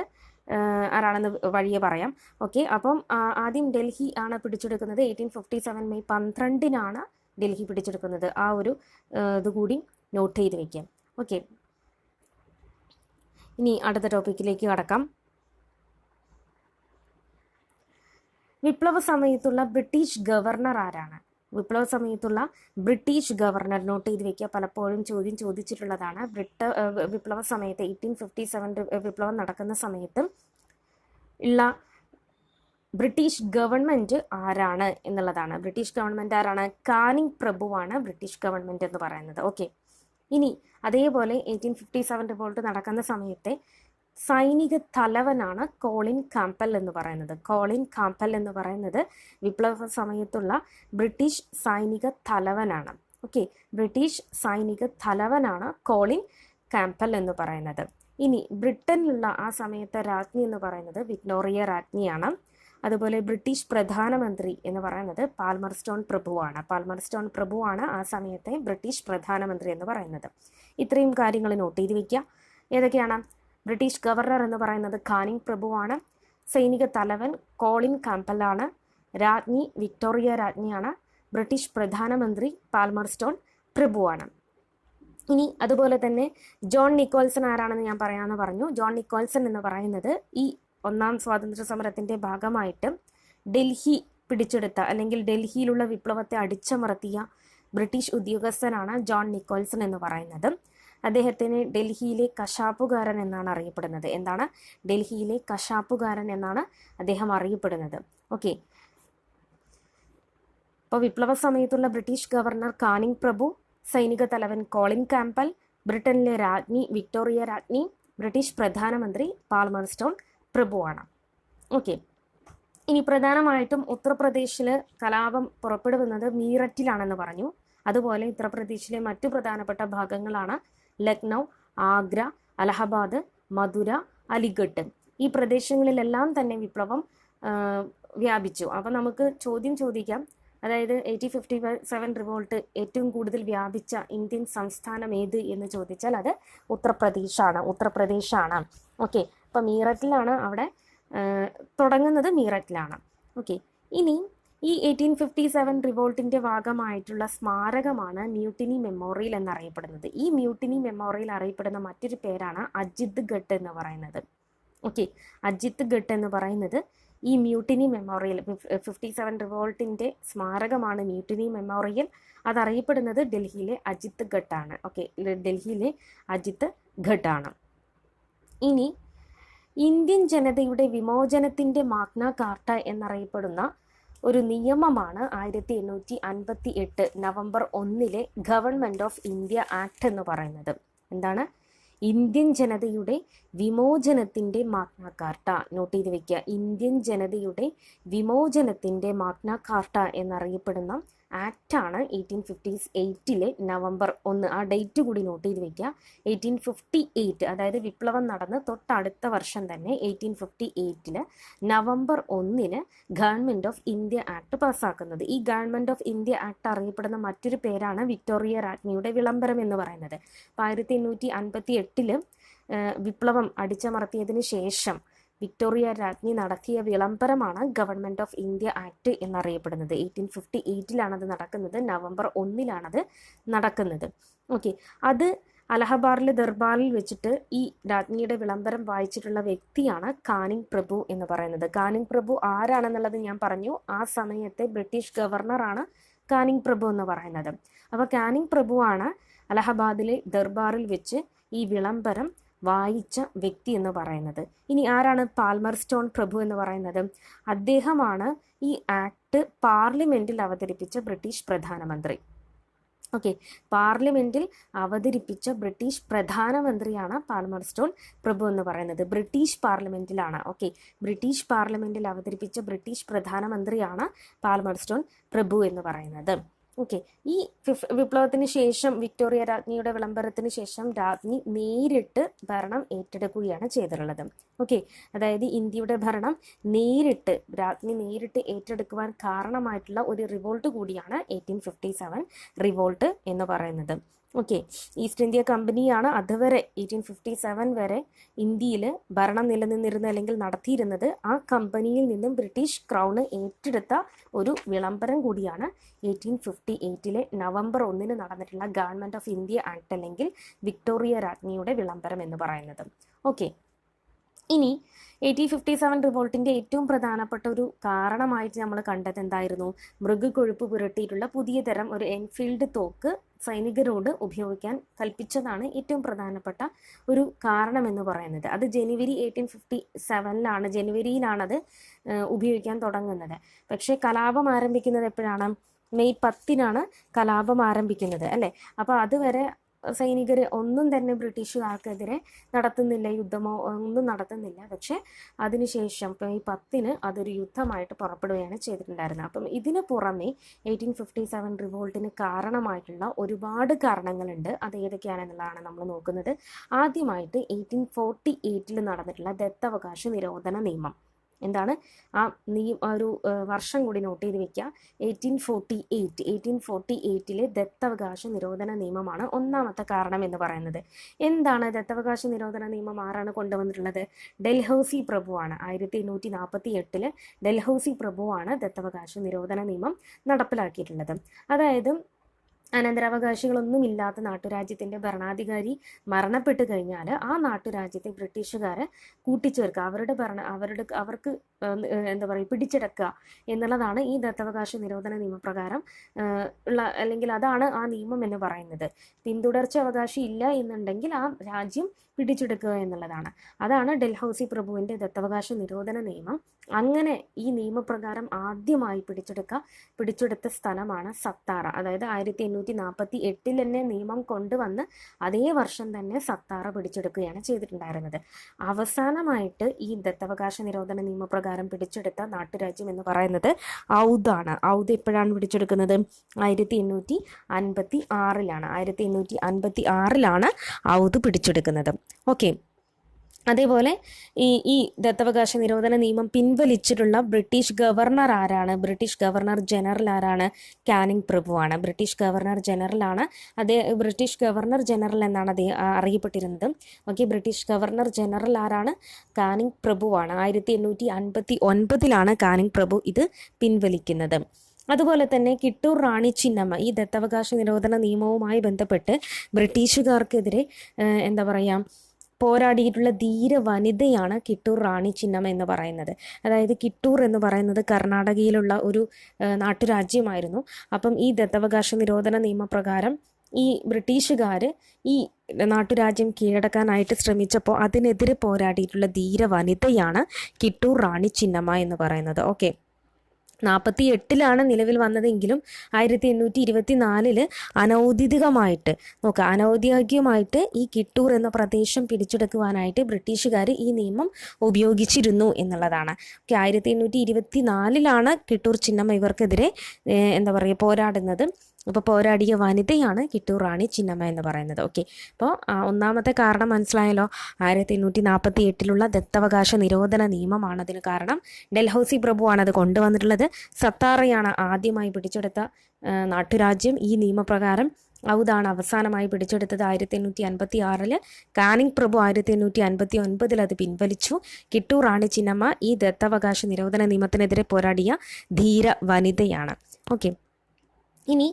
ആരാണെന്ന് വഴിയെ പറയാം. ഓക്കെ, അപ്പം ആദ്യം ഡൽഹി ആണ് പിടിച്ചെടുക്കുന്നത്. 1857 മെയ് 12 ഡൽഹി പിടിച്ചെടുക്കുന്നത്. ആ ഒരു ഇതുകൂടി നോട്ട് ചെയ്ത് വയ്ക്കാം. ഓക്കെ, ഇനി അടുത്ത ടോപ്പിക്കിലേക്ക് കടക്കാം. വിപ്ലവ സമയത്തുള്ള ബ്രിട്ടീഷ് ഗവർണർ ആരാണ്? വിപ്ലവ സമയത്തുള്ള ബ്രിട്ടീഷ് ഗവർണർ നോട്ട് ചെയ്ത് വെക്കുക. പലപ്പോഴും ചോദ്യം ചോദിച്ചിട്ടുള്ളതാണ്. വിപ്ലവ സമയത്ത് 1857 വിപ്ലവം നടക്കുന്ന സമയത്ത് ഉള്ള ബ്രിട്ടീഷ് ഗവൺമെന്റ് ആരാണ് എന്നുള്ളതാണ്. ബ്രിട്ടീഷ് ഗവൺമെന്റ് ആരാണ്? കാനിങ് പ്രഭുവാണ് ബ്രിട്ടീഷ് ഗവൺമെന്റ് എന്ന് പറയുന്നത്. ഓക്കെ, ഇനി അതേപോലെ 1857 റിവോൾട്ട് നടക്കുന്ന സമയത്തെ സൈനിക തലവനാണ് കോളിൻ കാംപെൽ എന്ന് പറയുന്നത്. കോളിൻ കാംപെൽ എന്ന് പറയുന്നത് വിപ്ലവ സമയത്തുള്ള ബ്രിട്ടീഷ് സൈനിക തലവനാണ്. ഓക്കെ, ബ്രിട്ടീഷ് സൈനിക തലവനാണ് കോളിൻ കാംപെൽ എന്ന് പറയുന്നത്. ഇനി ബ്രിട്ടനിലുള്ള ആ സമയത്തെ രാജ്ഞി എന്ന് പറയുന്നത് വിക്ടോറിയ രാജ്ഞിയാണ്. അതുപോലെ ബ്രിട്ടീഷ് പ്രധാനമന്ത്രി എന്ന് പറയുന്നത് പാൽമർസ്റ്റോൺ പ്രഭുവാണ്. പാൽമർസ്റ്റോൺ പ്രഭുവാണ് ആ സമയത്തെ ബ്രിട്ടീഷ് പ്രധാനമന്ത്രി എന്ന് പറയുന്നത്. ഇത്രയും കാര്യങ്ങൾ നോട്ട് ചെയ്ത് വയ്ക്കുക. ഏതൊക്കെയാണ്? ബ്രിട്ടീഷ് ഗവർണർ എന്ന് പറയുന്നത് കാനിങ് പ്രഭുവാണ്. സൈനിക തലവൻ കോളിൻ കാംപെല്ലാണ്. രാജ്ഞി വിക്ടോറിയ രാജ്ഞിയാണ്. ബ്രിട്ടീഷ് പ്രധാനമന്ത്രി പാൽമർസ്റ്റോൺ പ്രഭുവാണ്. ഇനി അതുപോലെ തന്നെ ജോൺ നിക്കോൾസൺ ആരാണെന്ന് ഞാൻ പറയാമെന്ന് പറഞ്ഞു. ജോൺ നിക്കോൾസൺ എന്ന് പറയുന്നത് ഈ ഒന്നാം സ്വാതന്ത്ര്യ സമരത്തിന്റെ ഭാഗമായിട്ട് ഡൽഹി പിടിച്ചെടുത്ത അല്ലെങ്കിൽ ഡൽഹിയിലുള്ള വിപ്ലവത്തെ അടിച്ചമർത്തിയ ബ്രിട്ടീഷ് ഉദ്യോഗസ്ഥനാണ് ജോൺ നിക്കോൾസൺ എന്ന് പറയുന്നത്. അദ്ദേഹത്തിന് ഡൽഹിയിലെ കശാപ്പുകാരൻ എന്നാണ് അറിയപ്പെടുന്നത്. എന്താണ്? ഡൽഹിയിലെ കശാപ്പുകാരൻ എന്നാണ് അദ്ദേഹം അറിയപ്പെടുന്നത്. ഓക്കെ, അപ്പോൾ വിപ്ലവ സമയത്തുള്ള ബ്രിട്ടീഷ് ഗവർണർ കാനിങ് പ്രഭു, സൈനിക തലവൻ കോളിൻ കാംപെൽ, ബ്രിട്ടനിലെ രാജ്ഞി വിക്ടോറിയ രാജ്ഞി, ബ്രിട്ടീഷ് പ്രധാനമന്ത്രി പാൽമർസ്റ്റോൺ പ്രഭുവാണ്. ഓക്കെ, ഇനി പ്രധാനമായിട്ടും ഉത്തർപ്രദേശിൽ കലാപം പുറപ്പെടുന്നത് മീററ്റിലാണെന്ന് പറഞ്ഞു. അതുപോലെ ഉത്തർപ്രദേശിലെ മറ്റു പ്രധാനപ്പെട്ട ഭാഗങ്ങളാണ് ലക്നൗ, ആഗ്ര, അലഹബാദ്, മധുര, അലിഗഡ്. ഈ പ്രദേശങ്ങളിലെല്ലാം തന്നെ വിപ്ലവം വ്യാപിച്ചു. അപ്പോൾ നമുക്ക് ചോദ്യം ചോദിക്കാം, അതായത് 1857 റിവോൾട്ട് ഏറ്റവും കൂടുതൽ വ്യാപിച്ച ഇന്ത്യൻ സംസ്ഥാനം ഏത് എന്ന് ചോദിച്ചാൽ അത് ഉത്തർപ്രദേശാണ്. ഓക്കെ, അപ്പോൾ മീററ്റിലാണ് അവിടെ തുടങ്ങുന്നത്, മീററ്റിലാണ്. ഓക്കെ, ഇനി ഈ 1857 റിവോൾട്ടിന്റെ ഭാഗമായിട്ടുള്ള സ്മാരകമാണ് മ്യൂട്ടിനി മെമ്മോറിയൽ എന്നറിയപ്പെടുന്നത്. ഈ മ്യൂട്ടിനി മെമ്മോറിയൽ അറിയപ്പെടുന്ന മറ്റൊരു പേരാണ് അജിത് ഗഡ് എന്ന് പറയുന്നത്. ഓക്കെ, അജിത് ഗഡ് എന്ന് പറയുന്നത് ഈ മ്യൂട്ടിനി മെമ്മോറിയൽ 57 റിവോൾട്ടിന്റെ സ്മാരകമാണ് മ്യൂട്ടിനി മെമ്മോറിയൽ. അതറിയപ്പെടുന്നത് ഡൽഹിയിലെ അജിത് ഗഡ് ആണ്. ഓക്കെ, ഡൽഹിയിലെ അജിത് ഗഡ് ആണ്. ഇനി ഇന്ത്യൻ ജനതയുടെ വിമോചനത്തിന്റെ മാഗ്ന കാർട്ട എന്നറിയപ്പെടുന്ന ഒരു നിയമമാണ് 1858 November 1 government of India act എന്ന് പറയുന്നത്. എന്താണ്? ഇന്ത്യൻ ജനതയുടെ വിമോചനത്തിന്റെ മാഗ്ന കാർട്ട. നോട്ട് ചെയ്ത് വെക്കുക. ഇന്ത്യൻ ജനതയുടെ വിമോചനത്തിന്റെ മാഗ്ന കാർട്ട എന്നറിയപ്പെടുന്ന ആക്റ്റാണ് 1858 നവംബർ 1. ആ ഡേറ്റ് കൂടി നോട്ട് ചെയ്ത് വെക്കുക. 1858, അതായത് വിപ്ലവം നടന്ന് തൊട്ടടുത്ത വർഷം തന്നെ 1858 November 1 government of India act പാസ്സാക്കുന്നത്. ഈ ഗവൺമെന്റ് ഓഫ് ഇന്ത്യ ആക്ട് അറിയപ്പെടുന്ന മറ്റൊരു പേരാണ് വിക്ടോറിയ രാജ്ഞിയുടെ വിളംബരം എന്ന് പറയുന്നത്. 1858 വിപ്ലവം അടിച്ചമർത്തിയതിനു ശേഷം വിക്ടോറിയ രാജ്ഞി നടത്തിയ വിളംബരമാണ് ഗവൺമെന്റ് ഓഫ് ഇന്ത്യ ആക്ട് എന്നറിയപ്പെടുന്നത്. 1858 അത് നടക്കുന്നത്. നവംബർ 1 നടക്കുന്നത്. ഓക്കെ, അത് അലഹബാദിലെ ദർബാറിൽ വെച്ചിട്ട് ഈ രാജ്ഞിയുടെ വിളംബരം വായിച്ചിട്ടുള്ള വ്യക്തിയാണ് കാനിങ് പ്രഭു എന്ന് പറയുന്നത്. കാനിങ് പ്രഭു ആരാണെന്നുള്ളത് ഞാൻ പറഞ്ഞു. ആ സമയത്തെ ബ്രിട്ടീഷ് ഗവർണറാണ് കാനിങ് പ്രഭു എന്ന് പറയുന്നത്. അപ്പോൾ കാനിങ് പ്രഭുവാണ് അലഹബാദിലെ ദർബാറിൽ വെച്ച് ഈ വിളംബരം വായിച്ച വ്യക്തി എന്ന് പറയുന്നത്. ഇനി ആരാണ് പാൽമർസ്റ്റോൺ പ്രഭു എന്ന് പറയുന്നത്? അദ്ദേഹമാണ് ഈ ആക്ട് പാർലമെന്റിൽ അവതരിപ്പിച്ച ബ്രിട്ടീഷ് പ്രധാനമന്ത്രി. ഓക്കെ, പാർലമെന്റിൽ അവതരിപ്പിച്ച ബ്രിട്ടീഷ് പ്രധാനമന്ത്രിയാണ് പാൽമർസ്റ്റോൺ പ്രഭു എന്ന് പറയുന്നത്. ബ്രിട്ടീഷ് പാർലമെന്റിലാണ്. ഓക്കെ, ബ്രിട്ടീഷ് പാർലമെന്റിൽ അവതരിപ്പിച്ച ബ്രിട്ടീഷ് പ്രധാനമന്ത്രിയാണ് പാൽമർസ്റ്റോൺ പ്രഭു എന്ന് പറയുന്നത്. ഓക്കെ, ഈ വിപ്ലവത്തിന് ശേഷം വിക്ടോറിയ രാജ്ഞിയുടെ വിളംബരത്തിന് ശേഷം രാജ്ഞി നേരിട്ട് ഭരണം ഏറ്റെടുക്കുകയാണ് ചെയ്തിട്ടുള്ളത്. ഓക്കെ, അതായത് ഇന്ത്യയുടെ ഭരണം രാജ്ഞി നേരിട്ട് ഏറ്റെടുക്കുവാൻ കാരണമായിട്ടുള്ള ഒരു റിവോൾട്ട് കൂടിയാണ് 1857 റിവോൾട്ട് എന്ന് പറയുന്നത്. ഓക്കെ, ഈസ്റ്റ് ഇന്ത്യ കമ്പനിയാണ് അതുവരെ 1857 വരെ ഇന്ത്യയിൽ ഭരണം നിലനിന്നിരുന്നത് അല്ലെങ്കിൽ നടത്തിയിരുന്നത്. ആ കമ്പനിയിൽ നിന്നും ബ്രിട്ടീഷ് ക്രൗണ് ഏറ്റെടുത്ത ഒരു വിളംബരം കൂടിയാണ് 1858 നവംബർ 1 നടന്നിട്ടുള്ള ഗവൺമെൻറ് ഓഫ് ഇന്ത്യ ആക്ട് അല്ലെങ്കിൽ വിക്ടോറിയ രാജ്ഞിയുടെ വിളംബരം എന്ന് പറയുന്നത്. ഓക്കെ, ഇനി 1857 റിവോൾട്ടിൻ്റെ ഏറ്റവും പ്രധാനപ്പെട്ട ഒരു കാരണമായിട്ട് നമ്മൾ കണ്ടത് എന്തായിരുന്നു? മൃഗക്കൊഴുപ്പ് പുരട്ടിയിട്ടുള്ള പുതിയ തരം ഒരു എൻഫീൽഡ് തോക്ക് സൈനികരോട് ഉപയോഗിക്കാൻ കൽപ്പിച്ചതാണ് ഏറ്റവും പ്രധാനപ്പെട്ട ഒരു കാരണം എന്ന് പറയുന്നത്. അത് ജനുവരി 1857 ജനുവരിയിലാണത് ഉപയോഗിക്കാൻ തുടങ്ങുന്നത്. പക്ഷേ കലാപം ആരംഭിക്കുന്നത് എപ്പോഴാണ്? മെയ് 10 കലാപം ആരംഭിക്കുന്നത് അല്ലേ. അപ്പോൾ അതുവരെ സൈനികർ ഒന്നും തന്നെ ബ്രിട്ടീഷുകാർക്കെതിരെ നടത്തുന്നില്ല, യുദ്ധമോ ഒന്നും നടത്തുന്നില്ല. പക്ഷേ അതിനുശേഷം മെയ് 10 അതൊരു യുദ്ധമായിട്ട് പുറപ്പെടുകയാണ് ചെയ്തിട്ടുണ്ടായിരുന്നത്. അപ്പം ഇതിന് പുറമെ 1857 റിവോൾട്ടിന് കാരണമായിട്ടുള്ള ഒരുപാട് കാരണങ്ങളുണ്ട്. അത് ഏതൊക്കെയാണെന്നുള്ളതാണ് നമ്മൾ നോക്കുന്നത്. ആദ്യമായിട്ട് 1848 നടന്നിട്ടുള്ള ദത്തവകാശ നിരോധന നിയമം. എന്താണ് ആ ഒരു വർഷം കൂടി നോട്ട് ചെയ്ത് വെക്കുക. 1848 ദത്തവകാശ നിരോധന നിയമമാണ് ഒന്നാമത്തെ കാരണം എന്ന് പറയുന്നത്. എന്താണ് ദത്തവകാശ നിരോധന നിയമം? ആരാണ് കൊണ്ടുവന്നിട്ടുള്ളത്? ഡൽഹൌസി പ്രഭുവാണ്. 1848 ഡൽഹൌസി പ്രഭുവാണ് ദത്തവകാശ നിരോധന നിയമം നടപ്പിലാക്കിയിട്ടുള്ളത്. അതായത് അനന്തരാവകാശികളൊന്നും ഇല്ലാത്ത നാട്ടുരാജ്യത്തിൻ്റെ ഭരണാധികാരി മരണപ്പെട്ട് കഴിഞ്ഞാൽ ആ നാട്ടുരാജ്യത്തെ ബ്രിട്ടീഷുകാരെ കൂട്ടിച്ചേർക്കുക, അവർക്ക് എന്താ പറയുക പിടിച്ചെടുക്കുക എന്നുള്ളതാണ് ഈ ദത്തവകാശ നിരോധന നിയമപ്രകാരം ഉള്ള, അല്ലെങ്കിൽ അതാണ് ആ നിയമം എന്ന് പറയുന്നത്. പിന്തുടർച്ച അവകാശി ഇല്ല എന്നുണ്ടെങ്കിൽ ആ രാജ്യം പിടിച്ചെടുക്കുക എന്നുള്ളതാണ്. അതാണ് ഡൽഹൌസി പ്രഭുവിൻ്റെ ദത്തവകാശ നിരോധന നിയമം. അങ്ങനെ ഈ നിയമപ്രകാരം ആദ്യമായി പിടിച്ചെടുത്ത സ്ഥലമാണ് സത്താറ. അതായത് 1848 തന്നെ നിയമം കൊണ്ടുവന്ന് അതേ വർഷം തന്നെ സത്താറ പിടിച്ചെടുക്കുകയാണ് ചെയ്തിട്ടുണ്ടായിരുന്നത്. അവസാനമായിട്ട് ഈ ദത്തവകാശ നിരോധന നിയമപ്രകാരം പിടിച്ചെടുത്ത നാട്ടുരാജ്യം എന്ന് പറയുന്നത് ഔദാണ്. ഔദ് എപ്പോഴാണ് പിടിച്ചെടുക്കുന്നത്? 1856 1856 ഔദ് പിടിച്ചെടുക്കുന്നത്. ഓക്കെ, അതേപോലെ ഈ ദത്തവകാശ നിരോധന നിയമം പിൻവലിച്ചിട്ടുള്ള ബ്രിട്ടീഷ് ഗവർണർ ആരാണ്? ബ്രിട്ടീഷ് ഗവർണർ ജനറൽ ആരാണ്? കാനിങ് പ്രഭുവാണ്. ബ്രിട്ടീഷ് ഗവർണർ ജനറലാണ്. ബ്രിട്ടീഷ് ഗവർണർ ജനറൽ എന്നാണ് അറിയപ്പെട്ടിരുന്നത്. ഓക്കെ, ബ്രിട്ടീഷ് ഗവർണർ ജനറൽ ആരാണ്? കാനിങ് പ്രഭുവാണ്. 1859 കാനിങ് പ്രഭു ഇത് പിൻവലിക്കുന്നത്. അതുപോലെ തന്നെ കിട്ടൂർ റാണി ചിന്നമ്മ ഈ ദത്തവകാശ നിരോധന നിയമവുമായി ബന്ധപ്പെട്ട് ബ്രിട്ടീഷുകാർക്കെതിരെ എന്താ പറയുക പോരാടിയിട്ടുള്ള ധീര വനിതയാണ് കിട്ടൂർ റാണി ചിന്നമ്മ എന്ന് പറയുന്നത്. അതായത് കിട്ടൂർ എന്ന് പറയുന്നത് കർണാടകയിലുള്ള ഒരു നാട്ടുരാജ്യമായിരുന്നു. അപ്പം ഈ ദത്തവകാശ നിരോധന നിയമപ്രകാരം ഈ ബ്രിട്ടീഷുകാർ ഈ നാട്ടുരാജ്യം കീഴടക്കാനായിട്ട് ശ്രമിച്ചപ്പോൾ അതിനെതിരെ പോരാടിയിട്ടുള്ള ധീര വനിതയാണ് കിട്ടൂർ റാണി ചിന്നമ്മ എന്ന് പറയുന്നത്. ഓക്കെ, 48 നിലവിൽ വന്നതെങ്കിലും 1824 അനൗദ്യോഗികമായിട്ട് ഈ കിട്ടൂർ എന്ന പ്രദേശം പിടിച്ചെടുക്കുവാനായിട്ട് ബ്രിട്ടീഷുകാർ ഈ നിയമം ഉപയോഗിച്ചിരുന്നു എന്നുള്ളതാണ്. 1824 കിട്ടൂർ ചിന്നമ്മ ഇവർക്കെതിരെ എന്താ പറയുക പോരാടുന്നത്. അപ്പോൾ പോരാടിയ വനിതയാണ് കിട്ടൂർ റാണി ചിന്നമ്മ എന്ന് പറയുന്നത്. ഓക്കെ, അപ്പോൾ ഒന്നാമത്തെ കാരണം മനസ്സിലായല്ലോ. 1848 ദത്തവകാശ നിരോധന നിയമമാണ് അതിന് കാരണം. ഡൽഹൌസി പ്രഭുവാണ് അത് കൊണ്ടുവന്നിട്ടുള്ളത്. സത്താറയാണ് ആദ്യമായി പിടിച്ചെടുത്ത നാട്ടുരാജ്യം. ഈ നിയമപ്രകാരം ഔദാണ് അവസാനമായി പിടിച്ചെടുത്തത് 1856. കാനിങ് പ്രഭു 1859 അത് പിൻവലിച്ചു. കിട്ടൂർ റാണി ചിന്നമ്മ ഈ ദത്തവകാശ നിരോധന നിയമത്തിനെതിരെ പോരാടിയ ധീര വനിതയാണ്. ഓക്കെ, ഇനി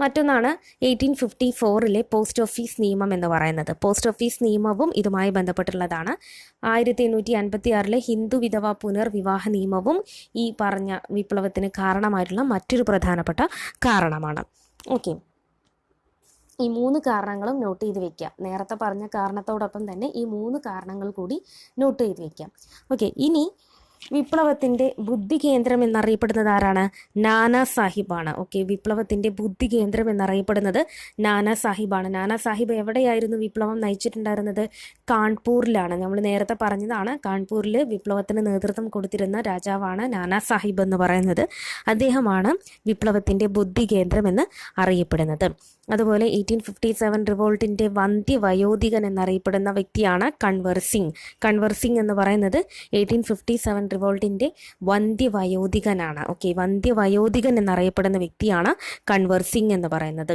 മറ്റൊന്നാണ് 1854 പോസ്റ്റ് ഓഫീസ് നിയമം എന്ന് പറയുന്നത്. പോസ്റ്റ് ഓഫീസ് നിയമവും ഇതുമായി ബന്ധപ്പെട്ടുള്ളതാണ്. 1856 ഹിന്ദു വിധവ പുനർവിവാഹ നിയമവും ഈ പറഞ്ഞ വിപ്ലവത്തിന് കാരണമായിട്ടുള്ള മറ്റൊരു പ്രധാനപ്പെട്ട കാരണമാണ്. ഓക്കെ, ഈ 3 കാരണങ്ങളും നോട്ട് ചെയ്ത് വെക്കാം. നേരത്തെ പറഞ്ഞ കാരണത്തോടൊപ്പം തന്നെ ഈ 3 കാരണങ്ങൾ കൂടി നോട്ട് ചെയ്ത് വെക്കാം. ഓക്കെ, ഇനി വിപ്ലവത്തിൻ്റെ ബുദ്ധി കേന്ദ്രം എന്നറിയപ്പെടുന്നത് ആരാണ്? നാനാ സാഹിബാണ്. ഓക്കെ, വിപ്ലവത്തിൻ്റെ ബുദ്ധി കേന്ദ്രം എന്നറിയപ്പെടുന്നത് നാനാ സാഹിബാണ്. നാനാ സാഹിബ് എവിടെയായിരുന്നു വിപ്ലവം നയിച്ചിട്ടുണ്ടായിരുന്നത്? കാൺപൂരിലാണ്. നമ്മൾ നേരത്തെ പറഞ്ഞതാണ്, കാൺപൂരിൽ വിപ്ലവത്തിന് നേതൃത്വം കൊടുത്തിരുന്ന രാജാവാണ് നാനാ സാഹിബ് എന്ന് പറയുന്നത്. അദ്ദേഹമാണ് വിപ്ലവത്തിൻ്റെ ബുദ്ധി കേന്ദ്രം എന്ന് അറിയപ്പെടുന്നത്. അതുപോലെ 1857 റിവോൾട്ടിൻ്റെ വന്ധ്യവയോധികൻ എന്നറിയപ്പെടുന്ന വ്യക്തിയാണ് കൺവർ സിംഗ്. കൺവർ സിംഗ് എന്ന് പറയുന്നത് 1857 റിവോൾട്ടിൻ്റെ വന്ധ്യവയോധികനാണ്. ഓക്കെ, വന്ധ്യവയോധികൻ എന്നറിയപ്പെടുന്ന വ്യക്തിയാണ് കൺവർ സിംഗ് എന്ന് പറയുന്നത്.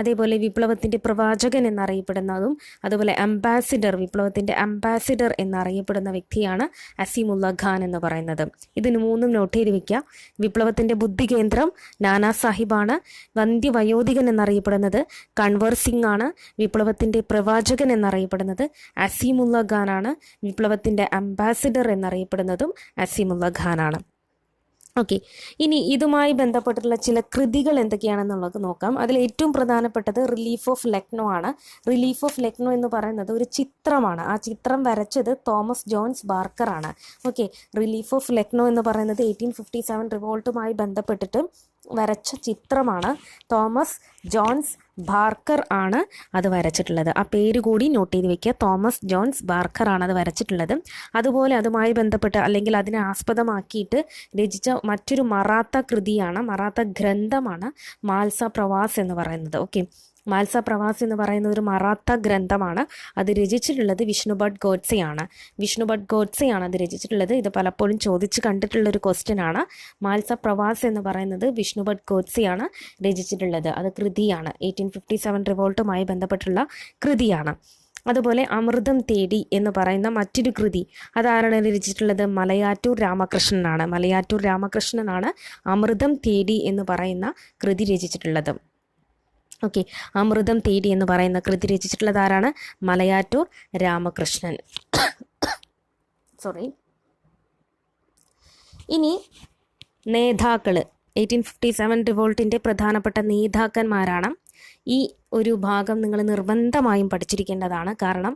അതേപോലെ വിപ്ലവത്തിൻ്റെ പ്രവാചകൻ എന്നറിയപ്പെടുന്നതും അതുപോലെ അംബാസിഡർ, വിപ്ലവത്തിൻ്റെ അംബാസിഡർ എന്നറിയപ്പെടുന്ന വ്യക്തിയാണ് അസീമുല്ല ഖാൻ എന്ന് പറയുന്നത്. ഇതിന് മൂന്നും നോട്ട് ചെയ്ത് വയ്ക്കുക. വിപ്ലവത്തിൻ്റെ ബുദ്ധി കേന്ദ്രം നാനാ സാഹിബാണ്. വന്ധ്യവയോധികൻ എന്നറിയപ്പെടുന്നത് കൺവർ സിംഗ് ആണ്. വിപ്ലവത്തിൻ്റെ പ്രവാചകൻ എന്നറിയപ്പെടുന്നത് അസീമുല്ല ഖാനാണ്. വിപ്ലവത്തിൻ്റെ അംബാസിഡർ എന്നറിയപ്പെടുന്നതും അസീമുല്ല ഖാനാണ്. ഓക്കെ, ഇനി ഇതുമായി ബന്ധപ്പെട്ടിട്ടുള്ള ചില കൃതികൾ എന്തൊക്കെയാണെന്നുള്ളത് നോക്കാം. അതിൽ ഏറ്റവും പ്രധാനപ്പെട്ടത് റിലീഫ് ഓഫ് ലക്നോ ആണ്. റിലീഫ് ഓഫ് ലക്നോ എന്ന് പറയുന്നത് ഒരു ചിത്രമാണ്. ആ ചിത്രം വരച്ചത് തോമസ് ജോൺസ് ബാർക്കർ ആണ്. ഓക്കെ, റിലീഫ് ഓഫ് ലക്നോ എന്ന് പറയുന്നത് 1857 റിവോൾട്ടുമായി ബന്ധപ്പെട്ടിട്ട് വരച്ച ചിത്രമാണ്. തോമസ് ജോൺസ് ബാർക്കർ ആണ് അത് വരച്ചിട്ടുള്ളത്. ആ പേര് കൂടി നോട്ട് ചെയ്ത് വെക്കുക. തോമസ് ജോൺസ് ബാർക്കർ ആണ് അത് വരച്ചിട്ടുള്ളത്. അതുപോലെ അതുമായി ബന്ധപ്പെട്ട് അല്ലെങ്കിൽ അതിനെ ആസ്പദമാക്കിയിട്ട് രചിച്ച മറ്റൊരു മറാത്ത കൃതിയാണ്, മറാത്ത ഗ്രന്ഥമാണ് മാൽസ പ്രവാസ് എന്ന് പറയുന്നത്. ഓക്കെ, മാൽസ പ്രവാസ് എന്ന് പറയുന്ന ഒരു മറാത്ത ഗ്രന്ഥമാണ്. അത് രചിച്ചിട്ടുള്ളത് വിഷ്ണു ഭട്ട് ഗോഡ്സെയാണ്. വിഷ്ണു ഭട്ട് ഗോഡ്സെയാണ് അത് രചിച്ചിട്ടുള്ളത്. ഇത് പലപ്പോഴും ചോദിച്ച് കണ്ടിട്ടുള്ളൊരു ക്വസ്റ്റ്യൻ ആണ്. മാൽസ പ്രവാസ് എന്ന് പറയുന്നത് വിഷ്ണു ഭട്ട് ഗോഡ്സെയാണ് രചിച്ചിട്ടുള്ളത്. അത് കൃതിയാണ്, 1857 റിവോൾട്ടുമായി ബന്ധപ്പെട്ടുള്ള കൃതിയാണ്. അതുപോലെ അമൃതം തേടി എന്ന് പറയുന്ന മറ്റൊരു കൃതി അതാരാണ് രചിച്ചിട്ടുള്ളത്? മലയാറ്റൂർ രാമകൃഷ്ണനാണ്. മലയാറ്റൂർ രാമകൃഷ്ണനാണ് അമൃതം തേടി എന്ന് പറയുന്ന കൃതി രചിച്ചിട്ടുള്ളത്. ഓക്കെ, അമൃതം തേടി എന്ന് പറയുന്ന കൃതി രചിച്ചിട്ടുള്ളത് ആരാണ്? മലയാറ്റൂർ രാമകൃഷ്ണൻ. സോറി. ഇനി നേതാക്കൾ, 1857 റിവോൾട്ടിൻ്റെ പ്രധാനപ്പെട്ട നേതാക്കന്മാരാണ്. ഈ ഒരു ഭാഗം നിങ്ങൾ നിർബന്ധമായും പഠിച്ചിരിക്കേണ്ടതാണ്. കാരണം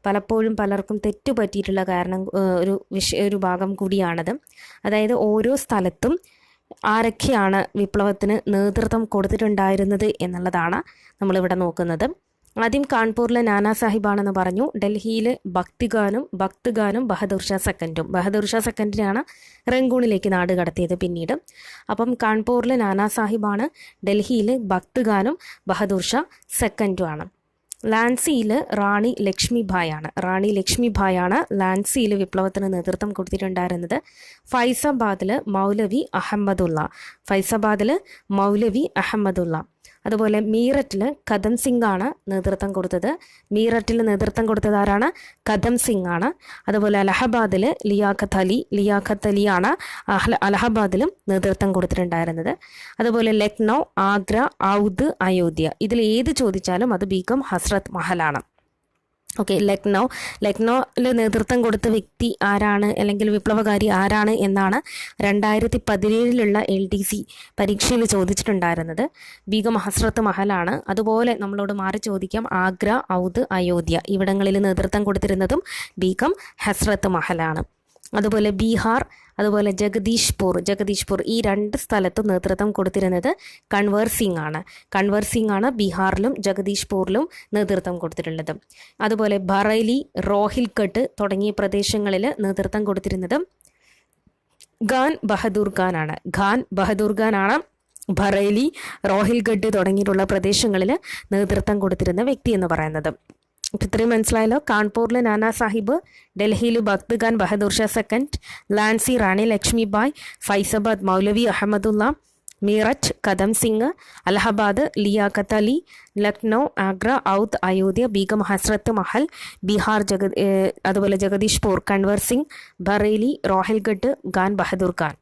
പലപ്പോഴും പലർക്കും തെറ്റുപറ്റിയിട്ടുള്ള ഒരു ഭാഗം കൂടിയാണത്. അതായത് ഓരോ സ്ഥലത്തും ആരൊക്കെയാണ് വിപ്ലവത്തിന് നേതൃത്വം കൊടുത്തിട്ടുണ്ടായിരുന്നത് എന്നുള്ളതാണ് നമ്മളിവിടെ നോക്കുന്നത്. ആദ്യം കാൺപൂരിലെ നാനാ സാഹിബാണെന്ന് പറഞ്ഞു. ഡൽഹിയിൽ ഭക്ത് ഖാനും ബഹദൂർ ഷാ സെക്കൻഡും. ബഹദൂർ ഷാ സെക്കൻഡിനെയാണ് റംഗൂണിലേക്ക് നാട് കടത്തിയത് പിന്നീട്. അപ്പം കാൺപൂരിലെ നാനാ സാഹിബാണ്, ഡൽഹിയിൽ ഭക്ത് ഖാനും ബഹദൂർ ഷാ സെക്കൻഡുമാണ്. ലാൻസിയിൽ റാണി ലക്ഷ്മിഭായാണ്. റാണി ലക്ഷ്മിഭായാണ് ലാൻസിയിൽ വിപ്ലവത്തിന് നേതൃത്വം കൊടുത്തിട്ടുണ്ടായിരുന്നത്. ഫൈസാബാദിൽ മൗലവി അഹമ്മദുള്ള. അതുപോലെ മീററ്റിൽ കദം സിംഗ് ആണ് നേതൃത്വം കൊടുത്തത്. മീററ്റിൽ നേതൃത്വം കൊടുത്തത് ആരാണ്? കദം സിംഗ് ആണ്. അതുപോലെ അലഹബാദിൽ ലിയാഖത്ത് അലിയാണ് അലഹബാദിലും നേതൃത്വം കൊടുത്തിട്ടുണ്ടായിരുന്നത്. അതുപോലെ ലക്നൗ, ആഗ്ര, ഔദ്, അയോധ്യ. ഇതിൽ ഏത് ചോദിച്ചാലും അത് ബീഗം ഹസ്രത്ത് മഹലാണ്. ഓക്കെ, ലക്നൗവിൽ നേതൃത്വം കൊടുത്ത വ്യക്തി ആരാണ്, അല്ലെങ്കിൽ വിപ്ലവകാരി ആരാണ് എന്നാണ് 2017 LDC പരീക്ഷയിൽ ചോദിച്ചിട്ടുണ്ടായിരുന്നത്. ബീഗം ഹസ്രത്ത് മഹലാണ്. അതുപോലെ നമ്മളോട് മാറി ചോദിക്കാം, ആഗ്ര, ഔദ്, അയോധ്യ ഇവിടങ്ങളിൽ നേതൃത്വം കൊടുത്തിരുന്നതും ബീഗം ഹസ്രത്ത് മഹലാണ്. അതുപോലെ ബീഹാർ, അതുപോലെ ജഗദീഷ്പൂർ ഈ രണ്ട് സ്ഥലത്തും നേതൃത്വം കൊടുത്തിരുന്നത് കൺവർ സിംഗ് ആണ് ബീഹാറിലും ജഗദീഷ്പൂരിലും നേതൃത്വം കൊടുത്തിട്ടുള്ളത്. അതുപോലെ ബറേലി, റോഹിൽഖട്ട് തുടങ്ങിയ പ്രദേശങ്ങളിൽ നേതൃത്വം കൊടുത്തിരുന്നത് ഖാൻ ബഹദൂർ ഖാനാണ്. ബറേലി, റോഹിൽഖട്ട് തുടങ്ങിയിട്ടുള്ള പ്രദേശങ്ങളിൽ നേതൃത്വം കൊടുത്തിരുന്ന വ്യക്തി എന്ന് പറയുന്നത്. ഇത്രയും മനസ്സിലായല്ലോ. കാൺപൂരിലെ നാനാ സാഹിബ്, ഡൽഹിയിൽ ഭക്ത് ഖാൻ ബഹദൂർ ഷാ സെക്കൻഡ്, ലാൻസി റാണി ലക്ഷ്മിബായ്, ഫൈസാബാദ് മൗലവി അഹമ്മദുള്ള, മീററ്റ് കദം സിംഗ്, അലഹബാദ് ലിയാഖത്ത് അലി, ലക്നൗ, ആഗ്ര, ഔദ്, അയോധ്യ ബീഗം ഹസ്രത്ത് മഹൽ, ബീഹാർ അതുപോലെ ജഗദീഷ്പൂർ കൺവർ സിംഗ്, ബറേലി, റോഹിൽഖട്ട് ഖാൻ ബഹദൂർ ഖാൻ.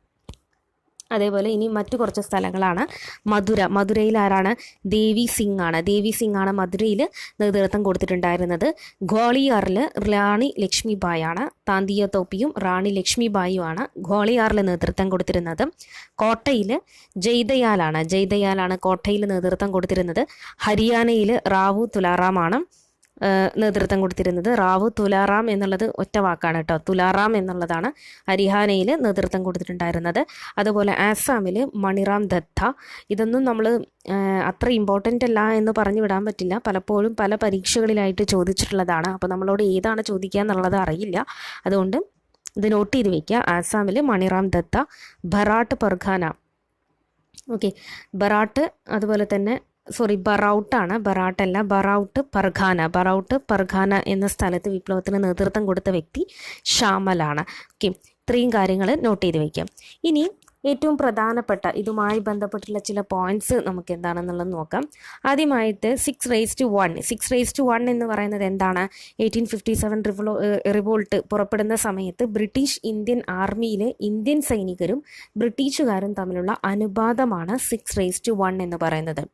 അതേപോലെ ഇനി മറ്റു കുറച്ച് സ്ഥലങ്ങളാണ്. മധുരയിൽ ആരാണ്? ദേവി സിംഗ് ആണ് മധുരയിൽ നേതൃത്വം കൊടുത്തിട്ടുണ്ടായിരുന്നത്. ഗ്വാളിയാറിൽ റാണി ലക്ഷ്മിബായാണ്. താന്തിയ തോപ്പിയും റാണി ലക്ഷ്മിബായിയുമാണ് ഗ്വാളിയാറിൽ നേതൃത്വം കൊടുത്തിരുന്നത്. കോട്ടയിൽ ജയ്ദയാലാണ് കോട്ടയിൽ നേതൃത്വം കൊടുത്തിരുന്നത്. ഹരിയാനയിൽ റാവു തുലാറാമാണ് നേതൃത്വം കൊടുത്തിരുന്നത്. റാവു തുലാറാം എന്നുള്ളത് ഒറ്റ വാക്കാണ് കേട്ടോ. തുലാറാം എന്നുള്ളതാണ് ഹരിയാനയിൽ നേതൃത്വം കൊടുത്തിട്ടുണ്ടായിരുന്നത്. അതുപോലെ ആസാമിൽ മണിറാം ദത്ത. ഇതൊന്നും നമ്മൾ അത്ര ഇമ്പോർട്ടൻ്റ് അല്ല എന്ന് പറഞ്ഞു വിടാൻ പറ്റില്ല. പലപ്പോഴും പല പരീക്ഷകളിലായിട്ട് ചോദിച്ചിട്ടുള്ളതാണ്. അപ്പോൾ നമ്മളോട് ഏതാണ് ചോദിക്കുക എന്നുള്ളത് അറിയില്ല. അതുകൊണ്ട് ഇത് നോട്ട് ചെയ്ത് വയ്ക്കുക. ആസാമിൽ മണിറാം ദത്ത. ബറാട്ട് പർഖാന. ഓക്കെ, അതുപോലെ തന്നെ ബറൗട്ടാണ്, ബറാട്ടല്ല, ബറൗട്ട് പർഖാന എന്ന സ്ഥലത്ത് വിപ്ലവത്തിന് നേതൃത്വം കൊടുത്ത വ്യക്തി ഷാമലാണ്. ഓക്കെ, ഇത്രയും കാര്യങ്ങൾ നോട്ട് ചെയ്ത് വയ്ക്കാം. ഇനി ഏറ്റവും പ്രധാനപ്പെട്ട ഇതുമായി ബന്ധപ്പെട്ടുള്ള ചില പോയിന്റ്സ് നമുക്ക് എന്താണെന്നുള്ളത് നോക്കാം. ആദ്യമായിട്ട് 6:1 എന്ന് പറയുന്നത് എന്താണ്? 1857 റിവോൾട്ട് പുറപ്പെടുന്ന സമയത്ത് ബ്രിട്ടീഷ് ഇന്ത്യൻ ആർമിയിലെ ഇന്ത്യൻ സൈനികരും ബ്രിട്ടീഷുകാരും തമ്മിലുള്ള അനുപാതമാണ് 6:1 എന്ന് പറയുന്നത്.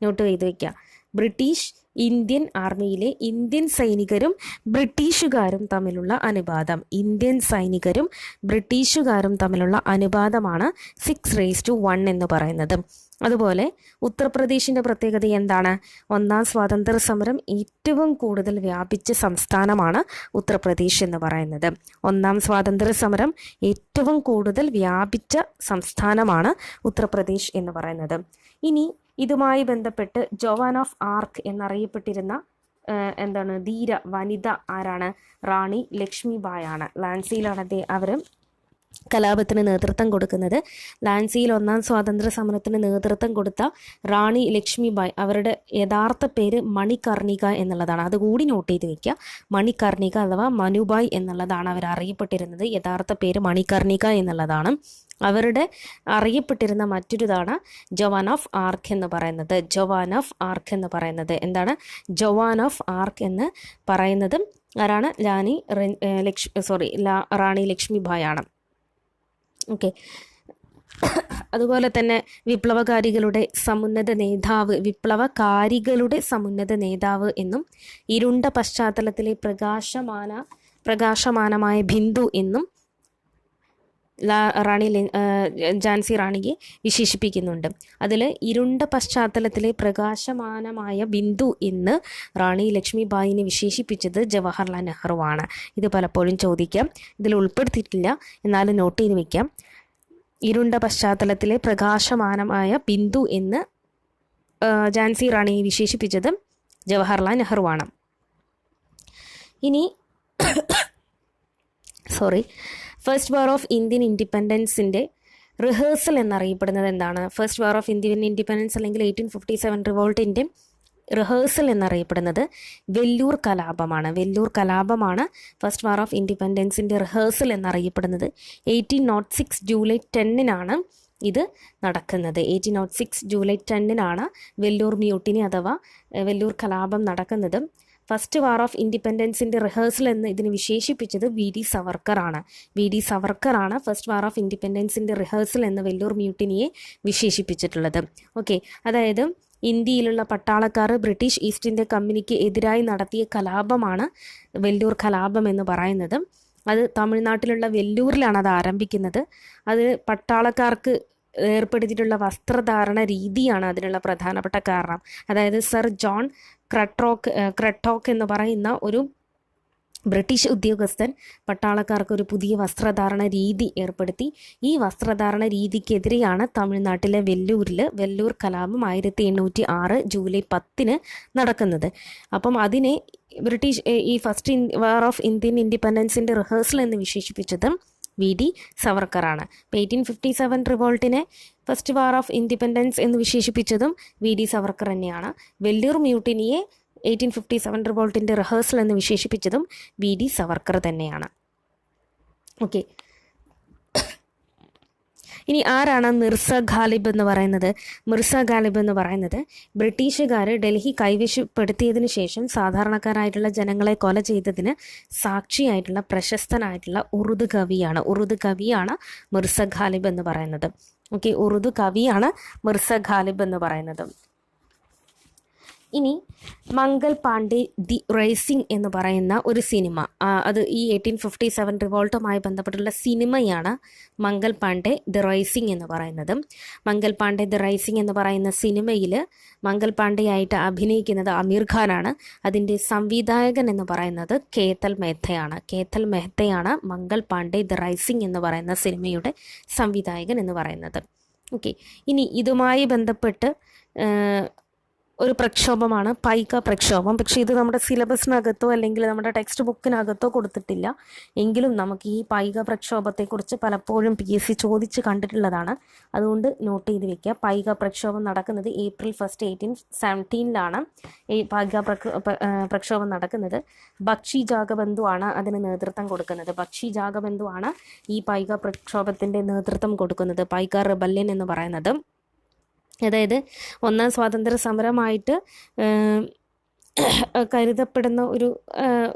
നോട്ട് ചെയ്ത് വയ്ക്കുക. ബ്രിട്ടീഷ് ഇന്ത്യൻ ആർമിയിലെ ഇന്ത്യൻ സൈനികരും ബ്രിട്ടീഷുകാരും തമ്മിലുള്ള അനുപാതം, ഇന്ത്യൻ സൈനികരും ബ്രിട്ടീഷുകാരും തമ്മിലുള്ള അനുപാതമാണ് 6:1 എന്ന് പറയുന്നത്. അതുപോലെ ഉത്തർപ്രദേശിൻ്റെ പ്രത്യേകത എന്താണ്? ഒന്നാം സ്വാതന്ത്ര്യ സമരം ഏറ്റവും കൂടുതൽ വ്യാപിച്ച സംസ്ഥാനമാണ് ഉത്തർപ്രദേശ് എന്ന് പറയുന്നത്. ഒന്നാം സ്വാതന്ത്ര്യ സമരം ഏറ്റവും കൂടുതൽ വ്യാപിച്ച സംസ്ഥാനമാണ് ഉത്തർപ്രദേശ് എന്ന് പറയുന്നത്. ഇനി ഇതുമായി ബന്ധപ്പെട്ട് ജോവാൻ ഓഫ് ആർക്ക് എന്നറിയപ്പെട്ടിരുന്ന ധീര വനിത ആരാണ്? റാണി ലക്ഷ്മിബായ് ആണ്. ലാൻസിയിലാണ് അവർ കലാപത്തിന് നേതൃത്വം കൊടുക്കുന്നത്. ലാൻസിയിൽ ഒന്നാം സ്വാതന്ത്ര്യ സമരത്തിന് നേതൃത്വം കൊടുത്ത റാണി ലക്ഷ്മിബായ്, അവരുടെ യഥാർത്ഥ പേര് മണികർണിക എന്നുള്ളതാണ്. അതുകൂടി നോട്ട് ചെയ്ത് വെക്കുക. മണികർണിക അഥവാ മനുബായ് എന്നുള്ളതാണ് അവർ അറിയപ്പെട്ടിരുന്നത്. യഥാർത്ഥ പേര് മണികർണിക എന്നുള്ളതാണ്. അവരുടെ അറിയപ്പെട്ടിരുന്ന മറ്റൊരിതാണ് ജോവാൻ ഓഫ് ആർക്ക് എന്ന് പറയുന്നത്. ജോവാൻ ഓഫ് ആർക്ക് എന്ന് പറയുന്നത് എന്താണ്? ജോവാൻ ഓഫ് ആർക്ക് എന്ന് പറയുന്നത് ആരാണ്? റാണി ലക്ഷ്മിബായ് ആണ്. ഓക്കെ. അതുപോലെ തന്നെ വിപ്ലവകാരികളുടെ സമുന്നത നേതാവ് എന്നും ഇരുണ്ട പശ്ചാത്തലത്തിലെ പ്രകാശമാനമായ ബിന്ദു എന്നും ഝാൻസി റാണിയെ വിശേഷിപ്പിക്കുന്നുണ്ട്. അതിൽ ഇരുണ്ട പശ്ചാത്തലത്തിലെ പ്രകാശമാനമായ ബിന്ദു എന്ന് റാണി ലക്ഷ്മിബായിനെ വിശേഷിപ്പിച്ചത് ജവഹർലാൽ നെഹ്റു ആണ്. ഇത് പലപ്പോഴും ചോദിക്കാം. ഇതിൽ ഉൾപ്പെടുത്തിയിട്ടില്ല, എന്നാലും നോട്ട് ചെയ്ത് വയ്ക്കാം. ഇരുണ്ട പശ്ചാത്തലത്തിലെ പ്രകാശമാനമായ ബിന്ദു എന്ന് ഝാൻസി റാണിയെ വിശേഷിപ്പിച്ചത് ജവഹർലാൽ നെഹ്റു ആണ്. ഇനി ഫസ്റ്റ് വാർ ഓഫ് ഇന്ത്യൻ ഇൻഡിപെൻഡൻസിൻ്റെ റിഹേഴ്സൽ എന്നറിയപ്പെടുന്നത് എന്താണ്? First war of Indian independence അല്ലെങ്കിൽ 1857 റിവോൾട്ടിൻ്റെ റിഹേഴ്സൽ എന്നറിയപ്പെടുന്നത് വെല്ലൂർ കലാപമാണ്. ഫസ്റ്റ് വാർ ഓഫ് ഇൻഡിപെൻഡൻസിൻ്റെ റിഹേഴ്സൽ എന്നറിയപ്പെടുന്നത് 1806 ജൂലൈ 10 ഇത് നടക്കുന്നത്. 1806 ജൂലൈ 10 വെല്ലൂർ മ്യൂട്ടിനി അഥവാ വെല്ലൂർ കലാപം നടക്കുന്നത്. ഫസ്റ്റ് വാർ ഓഫ് ഇൻഡിപെൻഡൻസിൻ്റെ റിഹേഴ്സൽ എന്ന് ഇതിന് വിശേഷിപ്പിച്ചത് വി ഡി സവർക്കറാണ് ഫസ്റ്റ് വാർ ഓഫ് ഇൻഡിപെൻഡൻസിൻ്റെ റിഹേഴ്സൽ എന്ന് വെല്ലൂർ മ്യൂട്ടിനിയെ വിശേഷിപ്പിച്ചിട്ടുള്ളത്. ഓക്കെ, അതായത് ഇന്ത്യയിലുള്ള പട്ടാളക്കാർ ബ്രിട്ടീഷ് ഈസ്റ്റ് ഇന്ത്യ കമ്പനിക്ക് എതിരായി നടത്തിയ കലാപമാണ് വെല്ലൂർ കലാപം എന്ന് പറയുന്നത്. അത് തമിഴ്നാട്ടിലുള്ള വെല്ലൂരിലാണ് അത് ആരംഭിക്കുന്നത്. അത് പട്ടാളക്കാർക്ക് ഏർപ്പെടുത്തിയിട്ടുള്ള വസ്ത്രധാരണ രീതിയാണ് അതിനുള്ള പ്രധാനപ്പെട്ട കാരണം. അതായത് സർ ജോൺ ക്രെട്ടോക്ക് എന്ന് പറയുന്ന ഒരു ബ്രിട്ടീഷ് ഉദ്യോഗസ്ഥൻ പട്ടാളക്കാർക്ക് ഒരു പുതിയ വസ്ത്രധാരണ രീതി ഏർപ്പെടുത്തി. ഈ വസ്ത്രധാരണ രീതിക്കെതിരെയാണ് തമിഴ്നാട്ടിലെ വെല്ലൂർ കലാപം 1806 ജൂലൈ 10 നടക്കുന്നത്. അപ്പം അതിനെ ബ്രിട്ടീഷ് ഈ ഫസ്റ്റ് വാർ ഓഫ് ഇന്ത്യൻ ഇൻഡിപെൻഡൻസിൻ്റെ റിഹേഴ്സൽ എന്ന് വിശേഷിപ്പിച്ചത് വി ഡി സവർക്കറാണ്. 1857 റിവോൾട്ടിനെ ഫസ്റ്റ് വാർ ഓഫ് ഇൻഡിപെൻഡൻസ് എന്ന് വിശേഷിപ്പിച്ചതും വി ഡി സവർക്കർ തന്നെയാണ്. വെല്ലൂർ മ്യൂട്ടിനിയെ 1857 റിവോൾട്ടിൻ്റെ റിഹേഴ്സൽ എന്ന് വിശേഷിപ്പിച്ചതും വി ഡി സവർക്കർ തന്നെയാണ്. ഓക്കെ, ഇനി ആരാണ് മിർസ ഗാലിബ് എന്ന് പറയുന്നത്? ബ്രിട്ടീഷുകാർ ഡൽഹി കൈവശപ്പെടുത്തിയതിനു ശേഷം സാധാരണക്കാരായിട്ടുള്ള ജനങ്ങളെ കൊല ചെയ്തതിന് സാക്ഷിയായിട്ടുള്ള പ്രശസ്തനായിട്ടുള്ള ഉറുദു കവിയാണ് മിർസ ഗാലിബ് എന്ന് പറയുന്നത്. ഓക്കെ, ഉറുദു കവിയാണ് മിർസ ഗാലിബ് എന്ന് പറയുന്നത്. ഇനി മംഗൾ പാണ്ഡെ ദി റൈസിംഗ് എന്ന് പറയുന്ന ഒരു സിനിമ, അത് ഈ 1857 റിവോൾട്ടുമായി ബന്ധപ്പെട്ടുള്ള സിനിമയാണ് മംഗൾ പാണ്ഡെ ദി റൈസിംഗ് എന്ന് പറയുന്നത്. മംഗൾ പാണ്ഡെ ദി റൈസിംഗ് എന്ന് പറയുന്ന സിനിമയിൽ മംഗൾ പാണ്ഡെയായിട്ട് അഭിനയിക്കുന്നത് അമീർ ഖാനാണ്. അതിൻ്റെ സംവിധായകൻ എന്ന് പറയുന്നത് കേതൽ മെഹ്തയാണ് മംഗൾ പാണ്ഡെ ദി റൈസിംഗ് എന്ന് പറയുന്ന സിനിമയുടെ സംവിധായകൻ എന്ന് പറയുന്നത്. ഓക്കെ, ഇനി ഇതുമായി ബന്ധപ്പെട്ട് ഒരു പ്രക്ഷോഭമാണ് പൈക പ്രക്ഷോഭം. പക്ഷേ ഇത് നമ്മുടെ സിലബസിനകത്തോ അല്ലെങ്കിൽ നമ്മുടെ ടെക്സ്റ്റ് ബുക്കിനകത്തോ കൊടുത്തിട്ടില്ല. എങ്കിലും നമുക്ക് ഈ പൈക പ്രക്ഷോഭത്തെക്കുറിച്ച് പലപ്പോഴും PSC ചോദിച്ച് കണ്ടിട്ടുള്ളതാണ്. അതുകൊണ്ട് നോട്ട് ചെയ്ത് വെക്കുക. പൈക പ്രക്ഷോഭം നടക്കുന്നത് April 1, 1817 ഈ പൈക പ്രക്ഷോഭം നടക്കുന്നത്. ബക്ഷി ജാഗബന്ധു ആണ് അതിന് നേതൃത്വം കൊടുക്കുന്നത്. ബക്ഷി ജാഗബന്ധു ആണ് ഈ പൈക പ്രക്ഷോഭത്തിൻ്റെ നേതൃത്വം കൊടുക്കുന്നത്. പൈക റിബല്യൻ എന്ന് പറയുന്നത്, അതായത് ഒന്നാം സ്വാതന്ത്ര്യ സമരമായിട്ട് കരുതപ്പെടുന്ന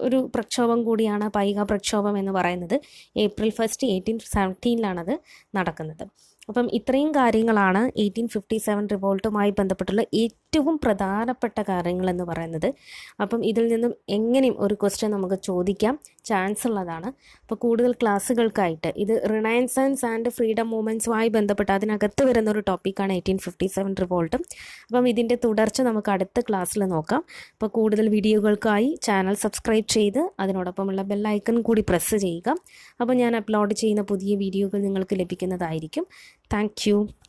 ഒരു പ്രക്ഷോഭം കൂടിയാണ് പൈക പ്രക്ഷോഭം എന്ന് പറയുന്നത്. April 1, 1817 അത് നടക്കുന്നത്. അപ്പം ഇത്രയും കാര്യങ്ങളാണ് 1857 റിവോൾട്ടുമായി ബന്ധപ്പെട്ടുള്ള ഏറ്റവും പ്രധാനപ്പെട്ട കാര്യങ്ങളെന്ന് പറയുന്നത്. അപ്പം ഇതിൽ നിന്നും എങ്ങനെയും ഒരു ക്വസ്റ്റ്യൻ നമുക്ക് ചോദിക്കാം, ചാൻസ് ഉള്ളതാണ്. അപ്പോൾ കൂടുതൽ ക്ലാസ്സുകൾക്കായിട്ട് ഇത് റിനൈസൻസ് ആൻഡ് ഫ്രീഡം മൂവ്മെൻറ്റ്സുമായി ബന്ധപ്പെട്ട് അതിനകത്ത് വരുന്ന ഒരു ടോപ്പിക്കാണ് 1857 റിവോൾട്ട്. അപ്പം ഇതിൻ്റെ തുടർച്ച നമുക്ക് അടുത്ത ക്ലാസ്സിൽ നോക്കാം. അപ്പോൾ കൂടുതൽ വീഡിയോകൾക്കായി ചാനൽ സബ്സ്ക്രൈബ് ചെയ്ത് അതിനോടൊപ്പമുള്ള ബെല്ലൈക്കൺ കൂടി പ്രസ് ചെയ്യുക. അപ്പോൾ ഞാൻ അപ്ലോഡ് ചെയ്യുന്ന പുതിയ വീഡിയോകൾ നിങ്ങൾക്ക് ലഭിക്കുന്നതായിരിക്കും. Thank you.